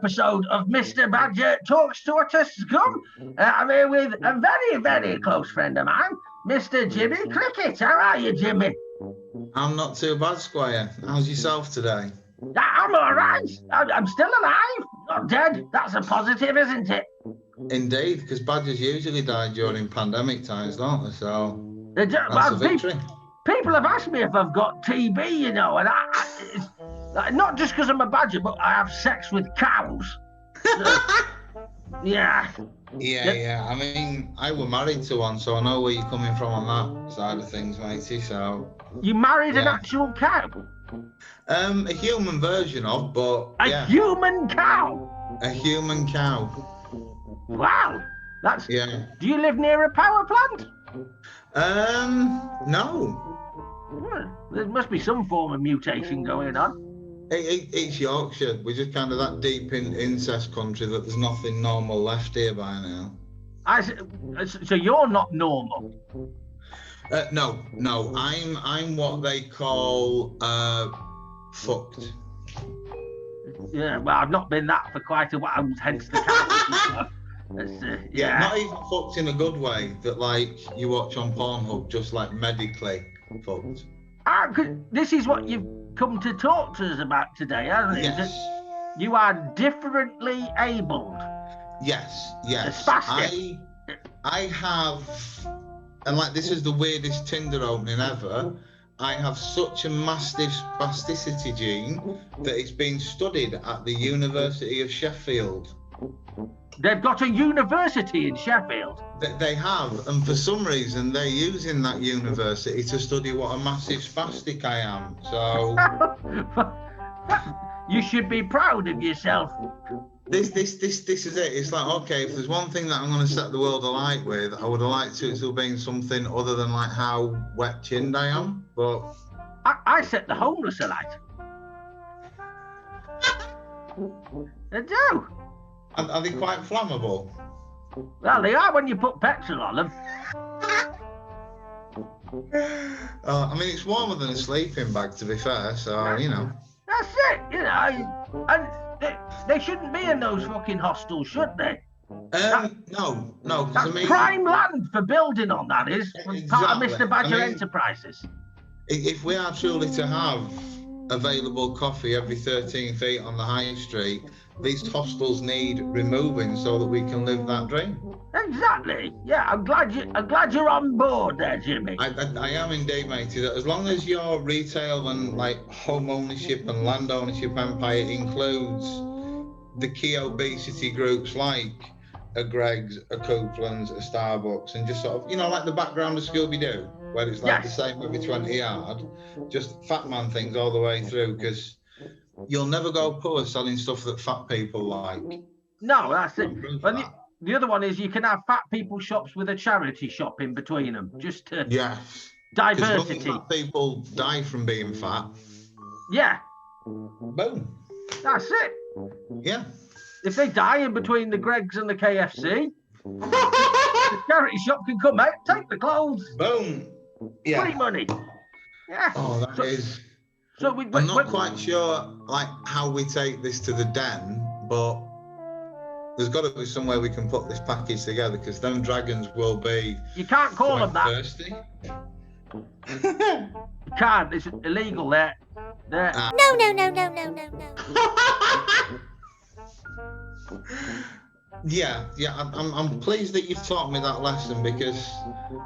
episode of Mr. Badger Talks to a Scum. I'm here with a very, very close friend of mine, Mr. Jimmy Cricket. How are you, Jimmy? I'm not too bad, Squire. How's yourself today? I'm all right. I'm still alive, not dead. That's a positive, isn't it? Indeed, because badgers usually die during pandemic times, don't they? So They do. that's a victory. People have asked me if I've got TB, you know, and it's not just because I'm a badger, but I have sex with cows. So, yeah. Yeah. I mean, I were married to one, so I know where you're coming from on that side of things, matey. So you married an actual cow? A human version of, but a human cow. A human cow. Wow, that's yeah. Do you live near a power plant? No. There must be some form of mutation going on. It's Yorkshire. We're just kind of that deep in incest country that there's nothing normal left here by now. So you're not normal? No. I'm what they call fucked. Yeah, well, I've not been that for quite a while, hence the cow. Yeah, not even fucked in a good way that like you watch on Pornhub, just like medically fucked. This is what you've come to talk to us about today, hasn't it? Yes. You are differently abled. Yes. Spastic. I have, and like this is the weirdest Tinder opening ever. I have such a massive spasticity gene that it's been studied at the University of Sheffield. They've got a university in Sheffield. They have, and for some reason they're using that university to study what a massive spastic I am. So you should be proud of yourself. This is it. It's like, okay, if there's one thing that I'm going to set the world alight with, I would have liked to have been something other than like how wet-chinned I am. But I set the homeless alight. I do. Are they quite flammable? Well, they are when you put petrol on them. I mean, it's warmer than a sleeping bag, to be fair, so, you know. That's it, you know. And they shouldn't be in those fucking hostels, should they? No. That's prime land for building on, that is. Exactly. Part of Mr. Badger Enterprises. If we are truly to have available coffee every 13 feet on the high street, these hostels need removing so that we can live that dream. Exactly. Yeah, I'm glad you're on board there, Jimmy. I am indeed, matey. That as long as your retail and like home ownership and land ownership empire includes the key obesity groups like a Greggs, a Couplands, a Starbucks, and just sort of, you know, like the background of Scooby-Doo, where it's like the same every 20 yard, just fat man things all the way through, because you'll never go poor selling stuff that fat people like. No, that's it. And the other one is you can have fat people shops with a charity shop in between them, just to diversity. Fat people die from being fat. Yeah. Boom. That's it. Yeah. If they die in between the Greggs and the KFC, the charity shop can come out, take the clothes. Boom. Yeah. Free money. Yeah. Oh, that is. So I'm not quite sure like how we take this to the den, but there's got to be somewhere we can put this package together, because them dragons will be. You can't call them that. Thirsty. You can't. It's illegal there. No. Yeah. I'm pleased that you've taught me that lesson, because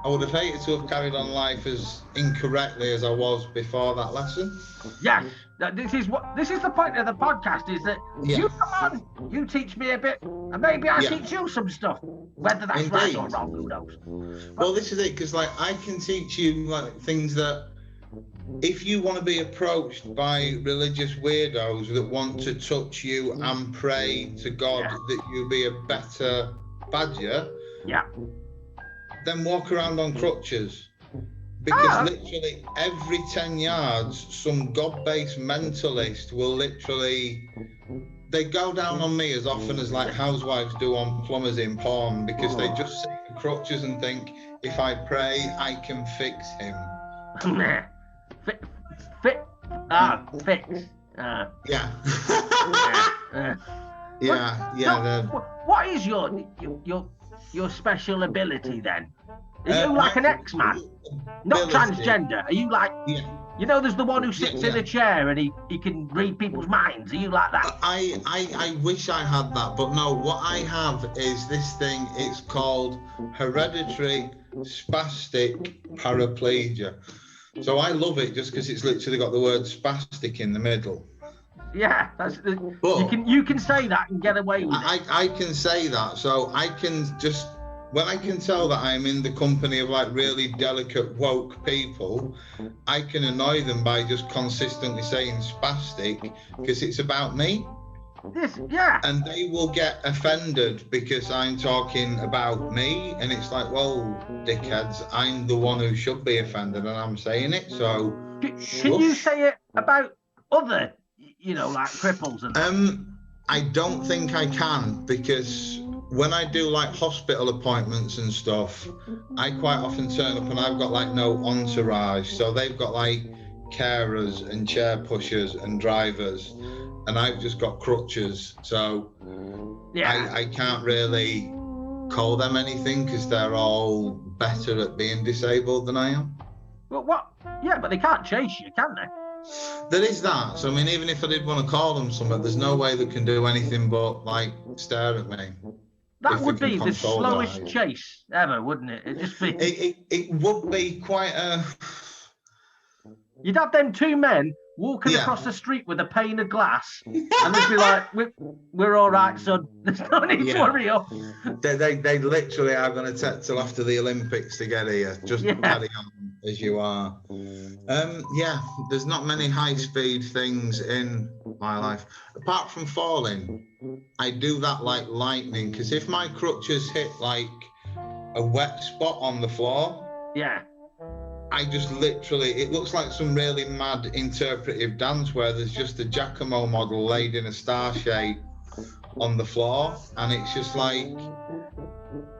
I would have hated to have carried on life as incorrectly as I was before that lesson. Yes. This is the point of the podcast, is that you come on, you teach me a bit, and maybe I teach you some stuff. Whether that's right or wrong, who knows? Well, this is it, because like I can teach you like things that, if you want to be approached by religious weirdos that want to touch you and pray to God that you be a better badger, then walk around on crutches. Because literally every 10 yards, some God-based mentalist will literally, they go down on me as often as like housewives do on plumbers in porn, because they just see the crutches and think, if I pray, I can fix him. Fix. Yeah. What is your special ability then? Are you like an X-Man? Not transgender. Are you like... You know, there's the one who sits in a chair and he can read people's minds. Are you like that? I wish I had that, but no, what I have is this thing. It's called hereditary spastic paraplegia. So I love it just because it's literally got the word spastic in the middle. Yeah, you can say that and get away with it. I can say that, so I can just... When I can tell that I'm in the company of like really delicate, woke people, I can annoy them by just consistently saying spastic because it's about me. And they will get offended because I'm talking about me, and it's like, well, dickheads, I'm the one who should be offended, and I'm saying it. So, can you say it about other, like cripples and? I don't think I can, because when I do like hospital appointments and stuff, I quite often turn up and I've got like no entourage. So they've got like carers and chair pushers and drivers, and I've just got crutches. So I can't really call them anything because they're all better at being disabled than I am. Well, what? Yeah, but they can't chase you, can they? There is that. So I mean, even if I did want to call them something, there's no way they can do anything but like stare at me. That would be the slowest chase ever, wouldn't it? It'd just be. It would be quite a. You'd have them two men walking across the street with a pane of glass, and they'd be like, "We're all right, son. There's no need to hurry up." They literally are going to take till after the Olympics to get here. Just carry on as you are. There's not many high-speed things in my life apart from falling. I do that like lightning, because if my crutches hit like a wet spot on the floor, I just literally, it looks like some really mad interpretive dance where there's just a Giacomo model laid in a star shape on the floor, and it's just like,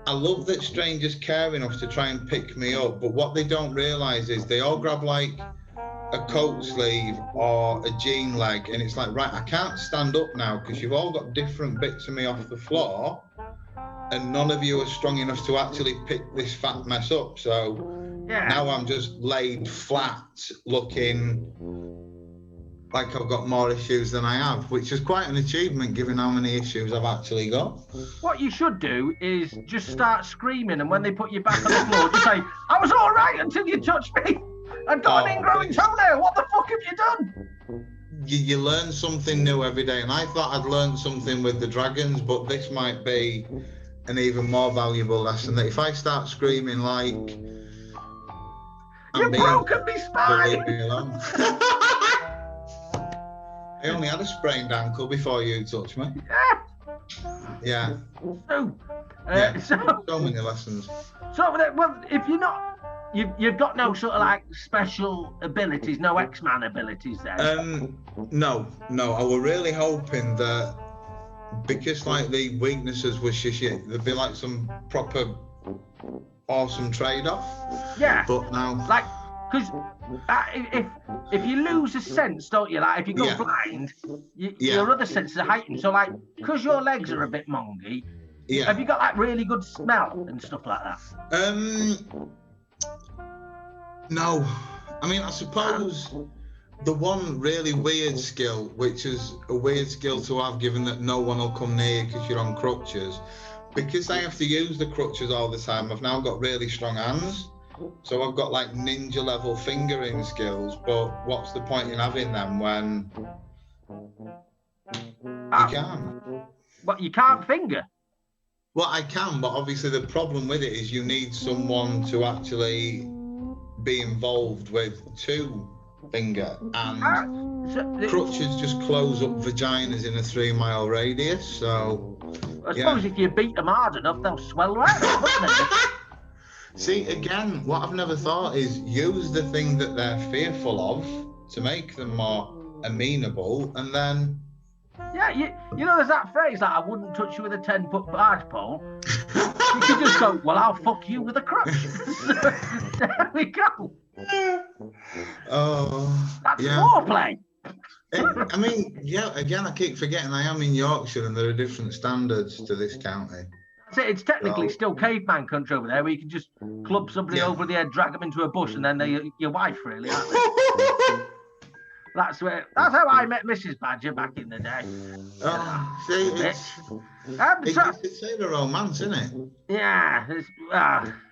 I love that strangers care enough to try and pick me up, but what they don't realise is they all grab like a coat sleeve or a jean leg, and it's like, right, I can't stand up now because you've all got different bits of me off the floor, and none of you are strong enough to actually pick this fat mess up. So now I'm just laid flat, looking like I've got more issues than I have, which is quite an achievement given how many issues I've actually got. What you should do is just start screaming, and when they put you back on the floor, just say, "I was all right until you touched me. I've got an ingrown toenail. What the fuck have you done?" You learn something new every day, and I thought I'd learned something with the dragons, but this might be an even more valuable lesson, that if I start screaming like, "You've broken me spine!" leave me alone. I only had a sprained ankle before you touched me. Yeah. So many lessons. So, well, if you're not, you've got no sort of like special abilities, no X-Man abilities then? No. I were really hoping that, because like the weaknesses were shit, there'd be like some proper awesome trade-off. Yeah. But no. Like, because if you lose a sense, don't you? Like if you go blind, your other senses are heightened. So like, because your legs are a bit mongy, have you got like really good smell and stuff like that? No. I mean, I suppose the one really weird skill, which is a weird skill to have given that no one will come near you because you're on crutches, because I have to use the crutches all the time, I've now got really strong hands. So I've got like ninja level fingering skills, but what's the point in having them when you can't? What, you can't finger? Well, I can, but obviously the problem with it is you need someone to actually be involved with to finger, and crutches just close up vaginas in a 3-mile radius. So I suppose if you beat them hard enough, they'll swell right up, won't they? See, again, what I've never thought is use the thing that they're fearful of to make them more amenable, and then... Yeah, you know, there's that phrase, like, I wouldn't touch you with a 10-foot barge pole. You could just go, well, I'll fuck you with a crutch. There we go. Oh, That's foreplay. I mean, yeah, again, I keep forgetting I am in Yorkshire and there are different standards to this county. So it's technically still caveman country over there, where you can just club somebody over the head, drag them into a bush, and then they're your wife, really, aren't they? That's how I met Mrs. Badger back in the day. It's a sailor romance, isn't it? Yeah,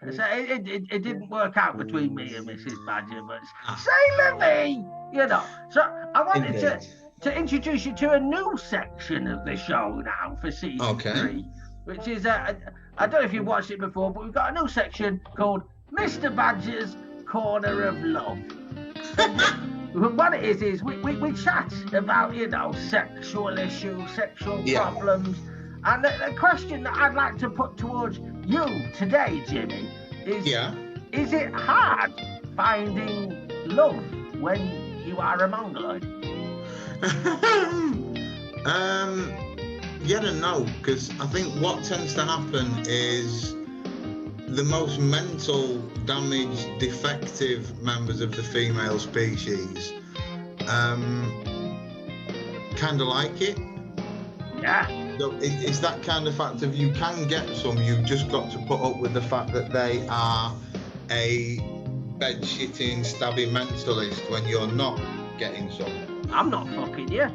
it didn't work out between me and Mrs. Badger, but Sailor V, you know. So I wanted to introduce you to a new section of the show now for season 3, which is I don't know if you've watched it before, but we've got a new section called Mr. Badger's Corner of Love. What it is we chat about, you know, sexual issues, sexual problems. And the question that I'd like to put towards you today, Jimmy, is it hard finding love when you are a mongoloid? Yeah and no, because I think what tends to happen is the most mental damaged, defective members of the female species kind of like it. Yeah. So it's that kind of fact of you can get some, you've just got to put up with the fact that they are a bed-shitting, stabby mentalist when you're not getting some. I'm not fucking you.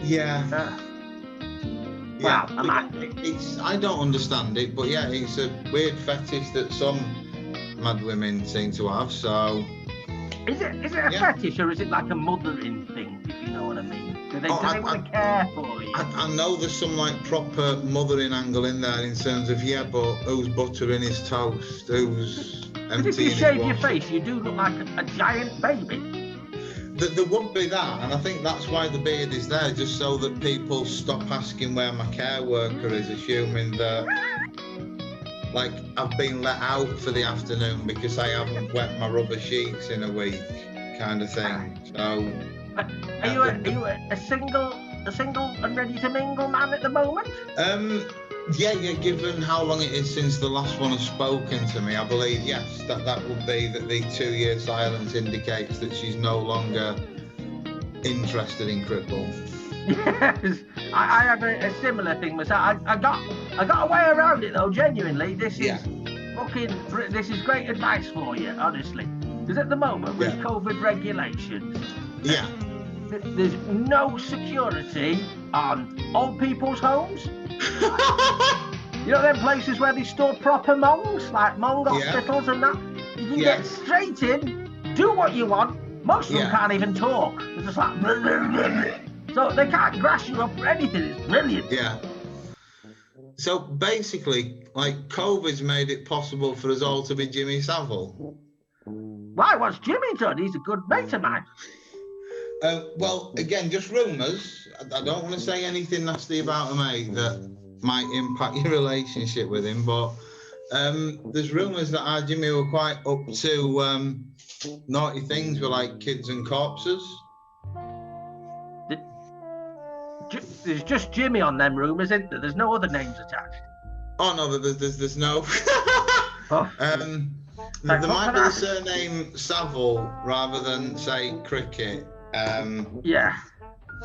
Yeah. Well, I don't understand it, but yeah, it's a weird fetish that some mad women seem to have, so... Is it a fetish, or is it like a mothering thing, if you know what I mean? Do they want to care for you? I know there's some like proper mothering angle in there in terms of, but who's buttering his toast, who's emptying his if you shave your face, you do look like a giant baby. There would be that, and I think that's why the beard is there, just so that people stop asking where my care worker is, assuming that, like, I've been let out for the afternoon because I haven't wet my rubber sheets in a week, kind of thing. So, are you a single and ready to mingle man at the moment? Yeah, given how long it is since the last one has spoken to me, I believe, yes, that would be that the 2-year silence indicates that she's no longer interested in cripple. Yes, I had a similar thing myself. I got a way around it though, genuinely. This is this is great advice for you, honestly. Because at the moment, with COVID regulations, there's no security on old people's homes. You know them places where they store proper mongs, like mong hospitals and that? You can get straight in, do what you want. Most of them can't even talk. They're just like... Blah, blah, blah, blah. So they can't grass you up for anything. It's brilliant. Yeah. So basically, like, COVID's made it possible for us all to be Jimmy Savile. Why? What's Jimmy done? He's a good mate of mine. Well, again, just rumours. I don't want to say anything nasty about a mate that might impact your relationship with him, but there's rumours that our Jimmy were quite up to naughty things with, like, kids and corpses. There's just Jimmy on them rumours, isn't there? There's no other names attached. Oh, no, there's no... there might be the surname Savile rather than, say, Cricket. Yeah.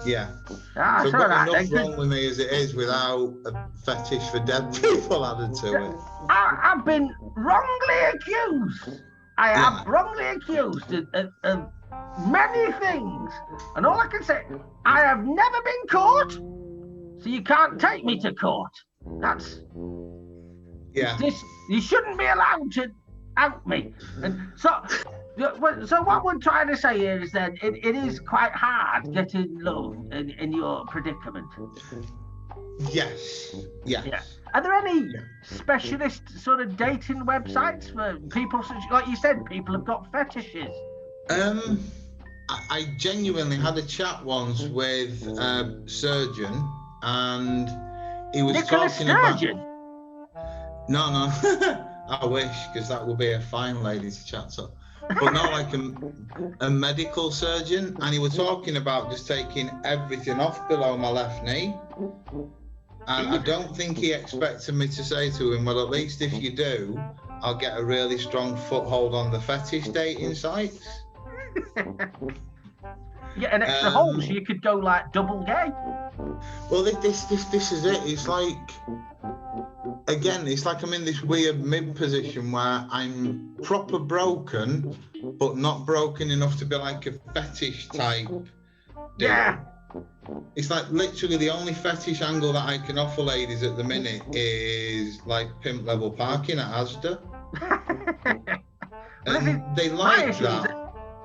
So got enough wrong with me as it is without a fetish for dead people added to it. I've been wrongly accused. I am wrongly accused of many things. And all I can say, I have never been caught, so you can't take me to court. That's... You shouldn't be allowed to out me. And so what we're trying to say here is that it is quite hard getting love in your predicament. Yes. Yeah. Are there any specialist sort of dating websites for people, like you said, people have got fetishes? I genuinely had a chat once with a surgeon, and he was talking about... No. I wish, because that would be a fine lady to chat to. But not like a medical surgeon. And he was talking about just taking everything off below my left knee. And I don't think he expected me to say to him, well, at least if you do, I'll get a really strong foothold on the fetish dating sites. Get an extra hole so you could go like double gay. Well, this is it. It's like, again, it's like I'm in this weird mid position where I'm proper broken, but not broken enough to be like a fetish type deal. Yeah. It's like literally the only fetish angle that I can offer ladies at the minute is like pimp level parking at Asda. And they like that.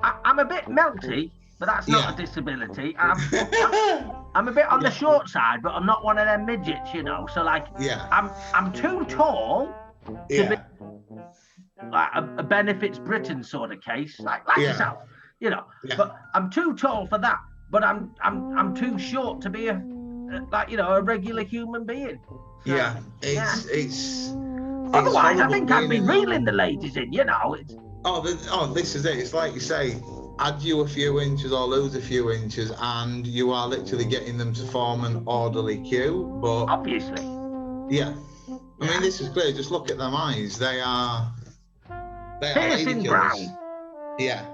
I'm a bit melty, but that's not a disability. I'm a bit on the short side, but I'm not one of them midgets, you know. So like, I'm too tall to be like a benefits Britain sort of case, like yourself, you know. But I'm too tall for that. But I'm too short to be a regular human being. So, it's. Otherwise, I think I'd be reeling the ladies in, you know. This is it. It's like you say, add you a few inches or lose a few inches, and you are literally getting them to form an orderly queue. But obviously, I mean, this is clear. Just look at them eyes. They are piercing brown. Yeah.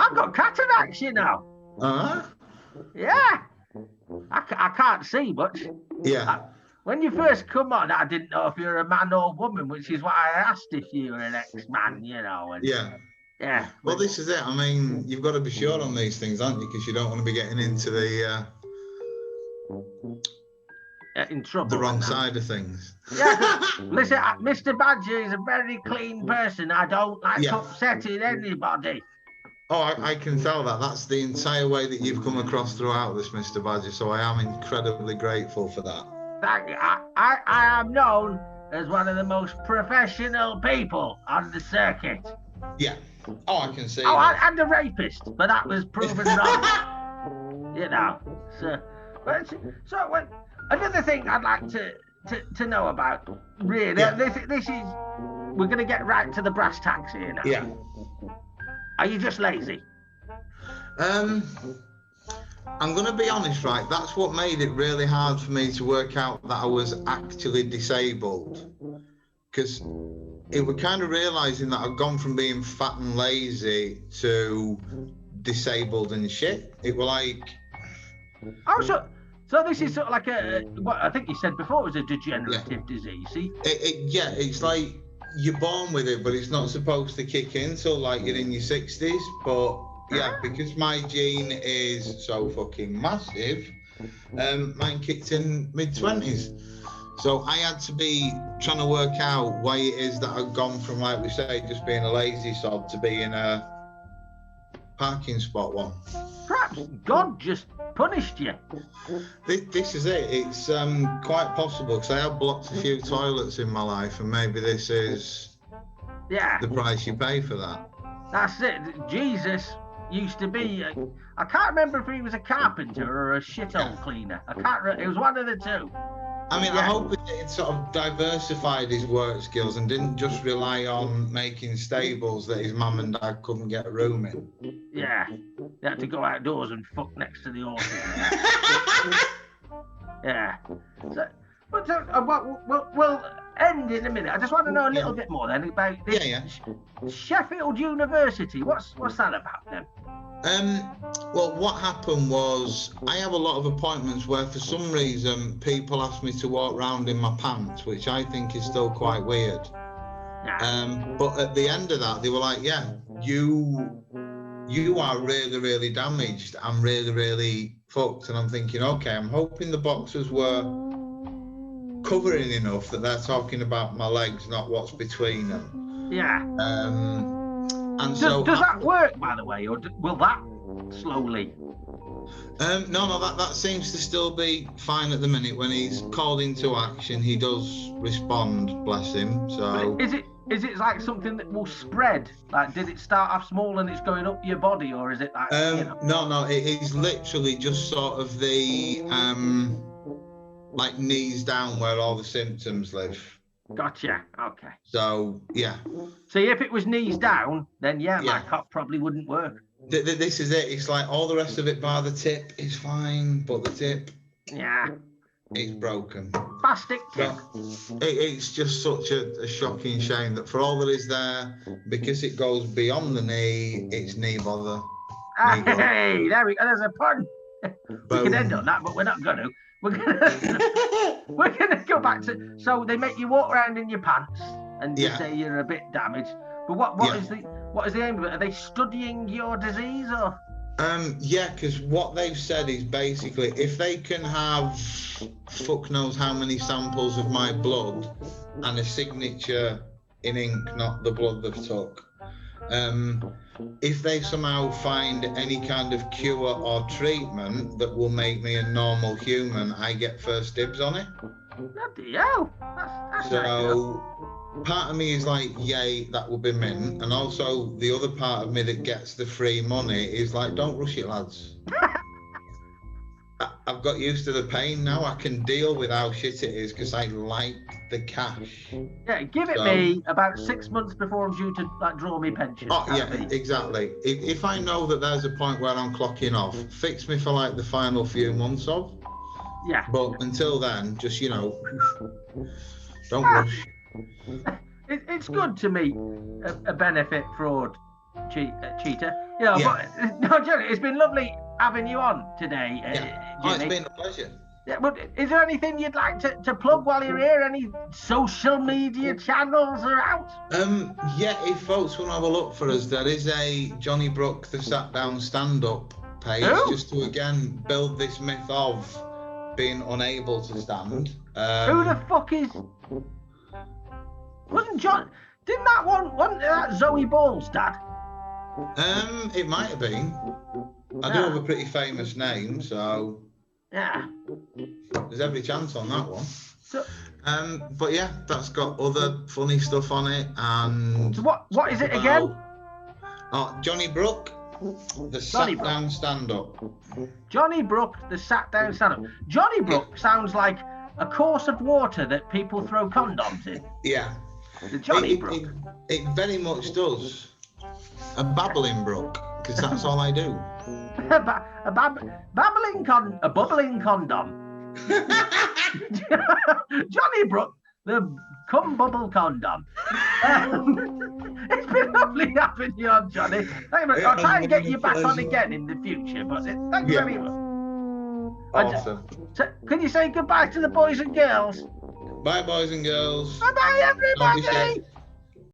I've got cataracts, you know. Yeah. I can't see much. When you first come on, I didn't know if you were a man or woman, which is why I asked if you were an ex-man, you know. And, yeah. Well, this is it. I mean, you've got to be sure on these things, aren't you? Because you don't want to be getting into the in trouble. The wrong side of things. Yeah. Listen, Mr. Badger is a very clean person. I don't like upsetting anybody. Oh, I can tell that. That's the entire way that you've come across throughout this, Mr. Badger. So I am incredibly grateful for that. Thank you. I am known as one of the most professional people on the circuit. Yeah. Oh, I can see. Oh, and a rapist, but that was proven wrong. You know. So another thing I'd like to know about, really, this is, we're going to get right to the brass tacks here now. Yeah. Are you just lazy? I'm going to be honest, right? That's what made it really hard for me to work out that I was actually disabled. Because it was kind of realising that I'd gone from being fat and lazy to disabled and shit. It was like... Oh, so this is sort of like what I think you said before, was a degenerative disease, see? It's like you're born with it, but it's not supposed to kick in till like you're in your 60s. But because my gene is so fucking massive, mine kicked in mid-20s. So I had to be trying to work out why it is that I've gone from, like we say, just being a lazy sod to being a parking spot one. Perhaps God just punished you. This is it. It's quite possible, because I have blocked a few toilets in my life, and maybe this is the price you pay for that. That's it. Jesus used to be, I can't remember if he was a carpenter or a shithole cleaner. I can't remember. It was one of the two. I mean, I hope it sort of diversified his work skills and didn't just rely on making stables that his mum and dad couldn't get a room in. Yeah, they had to go outdoors and fuck next to the horses. Yeah. So, but we'll end in a minute. I just want to know a little bit more then about this Sheffield University. What's that about then? Well, what happened was I have a lot of appointments where for some reason people ask me to walk around in my pants, which I think is still quite weird. But at the end of that, they were like, you are really, really damaged. I'm really, really fucked. And I'm thinking, okay, I'm hoping the boxers were covering enough that they're talking about my legs, not what's between them. Yeah. And does that work, by the way, or will that slowly? No, that seems to still be fine at the minute. When he's called into action, he does respond, bless him. So is it like something that will spread? Like, did it start off small and it's going up your body, or is it like? No, it is literally just sort of the like knees down where all the symptoms live. Gotcha. Okay. So See, if it was knees down, then my cock probably wouldn't work. This is it. It's like all the rest of it bar the tip is fine, but the tip. Yeah. it's broken. Spastic tip. It's just such a shocking shame that for all that is there, because it goes beyond the knee, it's knee bother. Hey, there we go. There's a pun. We could end on that, but we're not going to. We're gonna go back to. So they make you walk around in your pants and you say you're a bit damaged. But what is the aim of it? Are they studying your disease or? Yeah, because what they've said is basically if they can have fuck knows how many samples of my blood and a signature in ink, not the blood they've took. If they somehow find any kind of cure or treatment that will make me a normal human, I get first dibs on it. Bloody hell. That's so part of me is like, yay, that will be mint. And also the other part of me that gets the free money is like, don't rush it, lads. I've got used to the pain now. I can deal with how shit it is because I like the cash. Yeah, give it me about 6 months before I'm due to draw me pension. Oh, yeah, exactly. If I know that there's a point where I'm clocking off, fix me for like the final few months of. Yeah. But until then, just, don't rush. It's good to meet a benefit fraud cheater. But no, Jonny, it's been lovely having you on today. It's been a pleasure. Yeah, but is there anything you'd like to plug while you're here? Any social media channels are out? If folks want to have a look for us, there is a Jonny Brook, the Sat Down Stand-Up page, just to again build this myth of being unable to stand. Who the fuck is? Wasn't that Zoe Ball's dad? It might have been. I do have a pretty famous name, so yeah, there's every chance on that one. So, but yeah, that's got other funny stuff on it. And so what is it again? Jonny Brook, the Sat Down Stand-Up. Jonny Brook, the Sat Down Stand-Up. Jonny Brook sounds like a course of water that people throw condoms in. Yeah. The Jonny Brook. It very much does. A babbling brook, because that's all I do. a bubbling condom. Jonny Brook, the cum bubble condom. It's been lovely having you on, Jonny. I'll try and get you back on again in the future, but thanks very much. Awesome. Can you say goodbye to the boys and girls? Bye, boys and girls. Bye-bye, everybody.